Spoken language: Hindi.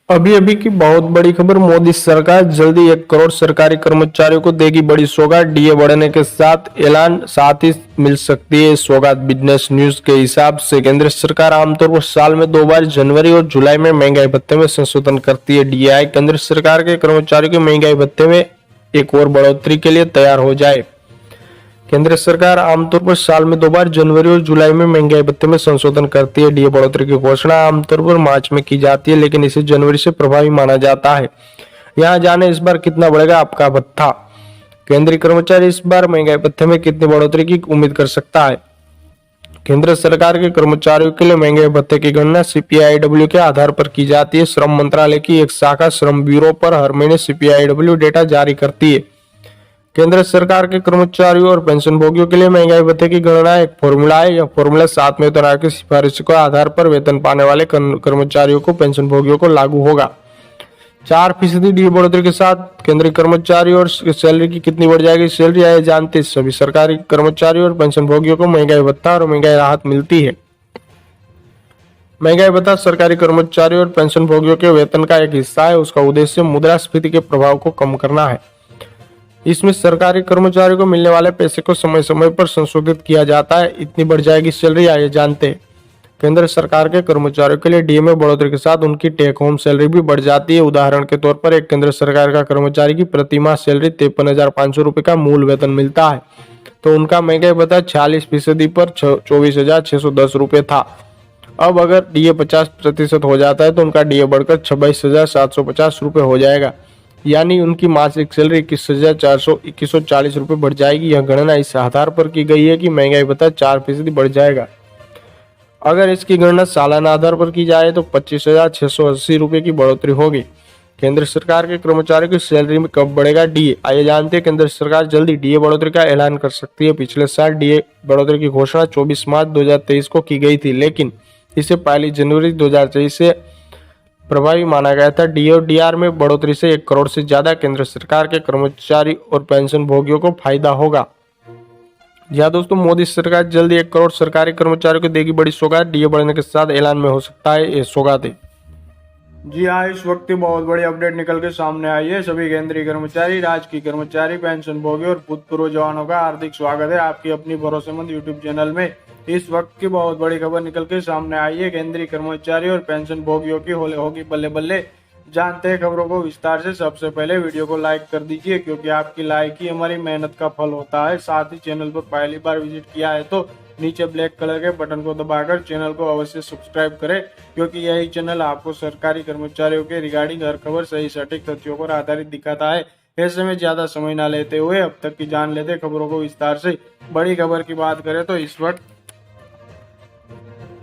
अभी अभी की बहुत बड़ी खबर। मोदी सरकार जल्दी 1 करोड़ सरकारी कर्मचारियों को देगी बड़ी सौगात। डीए बढ़ने के साथ ऐलान, साथ ही मिल सकती है सौगात। बिजनेस न्यूज के हिसाब से केंद्र सरकार आमतौर पर साल में 2 बार जनवरी और जुलाई में महंगाई भत्ते में संशोधन करती है। डीआई केंद्र सरकार के कर्मचारियों के महंगाई भत्ते में एक और बढ़ोतरी के लिए तैयार हो जाए। केंद्र सरकार आमतौर पर साल में 2 बार जनवरी और जुलाई में महंगाई भत्ते में संशोधन करती है। डीए बढ़ोतरी की घोषणा आमतौर पर मार्च में की जाती है, लेकिन इसे जनवरी से प्रभावी माना जाता है। यहाँ जाने इस बार कितना बढ़ेगा आपका भत्ता। केंद्रीय कर्मचारी इस बार महंगाई भत्ते में कितनी बढ़ोतरी की उम्मीद कर सकता है। केंद्र सरकार के कर्मचारियों के लिए महंगाई भत्ते की गणना सीपीआईडब्ल्यू के आधार पर की जाती है। श्रम मंत्रालय की एक शाखा श्रम ब्यूरो पर हर महीने सीपीआईडब्ल्यू डेटा जारी करती है। केंद्र सरकार के कर्मचारियों और पेंशनभोगियों के लिए महंगाई भत्ते की गणना एक फॉर्मूला है। यह फॉर्मूला 7 वेतन आयोग की सिफारिश के आधार पर वेतन पाने वाले कर्मचारियों को, पेंशनभोगियों को लागू होगा। 4% डी बढ़ोतरी के साथ केंद्रीय कर्मचारी और सैलरी की कितनी बढ़ जाएगी सैलरी, आइए जानते हैं। सभी सरकारी कर्मचारियों और पेंशनभोगियों को महंगाई भत्ता और महंगाई राहत मिलती है। महंगाई भत्ता सरकारी कर्मचारियों और पेंशनभोगियों के वेतन का एक हिस्सा है। उसका उद्देश्य मुद्रास्फीति के प्रभाव को कम करना है। इसमें सरकारी कर्मचारियों को मिलने वाले पैसे को समय समय पर संशोधित किया जाता है। इतनी बढ़ जाएगी सैलरी, आइए जानते हैं। केंद्र सरकार के कर्मचारियों के लिए डीए में बढ़ोतरी के साथ उनकी टेक होम सैलरी भी बढ़ जाती है। उदाहरण के तौर पर एक केंद्र सरकार का कर्मचारी की प्रति माह सैलरी 53,500 रुपए का मूल वेतन मिलता है, तो उनका महंगाई भत्ता 46% पर 24,610 रुपए था। अब अगर डीए 50% हो जाता है तो उनका डीए बढ़कर 26,750 रुपए हो जाएगा, यानी उनकी मासिक सैलरी 21,440 रुपए बढ़ जाएगी। यह गणना इस आधार पर की गई है कि महंगाई भत्ता 4% बढ़ जाएगा। अगर इसकी गणना सालाना आधार पर की जाए तो 25,680 रुपए की बढ़ोतरी होगी। केंद्र सरकार के कर्मचारियों की सैलरी में कब बढ़ेगा डीए, आइए जानते हैं। केंद्र सरकार जल्दी डीए बढ़ोतरी का ऐलान कर सकती है। पिछले साल डीए बढ़ोतरी की घोषणा 24 मार्च 2023 को की गई थी, लेकिन इसे 1 जनवरी 2023 से प्रभावी माना गया था। डीए और डीआर में बढ़ोतरी से 1 करोड़ से ज्यादा केंद्र सरकार के कर्मचारी और पेंशन भोगियों को फायदा होगा। जी हाँ दोस्तों, मोदी सरकार जल्दी 1 करोड़ सरकारी कर्मचारियों को देगी बड़ी सौगात। डीए बढ़ने के साथ ऐलान में हो सकता है ये सौगातें। जी हाँ, इस वक्त बहुत बड़ी अपडेट निकल के सामने आई है। सभी केंद्रीय कर्मचारी, राजकीय कर्मचारी, पेंशन भोगी और भूतपूर्व जवानों का हार्दिक स्वागत है आपकी अपनी भरोसेमंद यूट्यूब चैनल में। इस वक्त की बहुत बड़ी खबर निकल के सामने आई है। केंद्रीय कर्मचारी और पेंशन भोगियों की होगी बल्ले बल्ले। जानते हैं खबरों को विस्तार से। सबसे पहले वीडियो को लाइक कर दीजिए, क्योंकि आपकी लाइक ही हमारी मेहनत का फल होता है। साथ ही चैनल पर पहली बार विजिट किया है तो नीचे ब्लैक कलर के बटन को दबाकर चैनल को अवश्य सब्सक्राइब करें, क्योंकि यही चैनल आपको सरकारी कर्मचारियों के रिगार्डिंग हर खबर सही सटीक तथ्यों पर आधारित दिखाता है। ऐसे में ज्यादा समय न लेते हुए अब तक की जान लेते खबरों को विस्तार से। बड़ी खबर की बात करें तो इस वक्त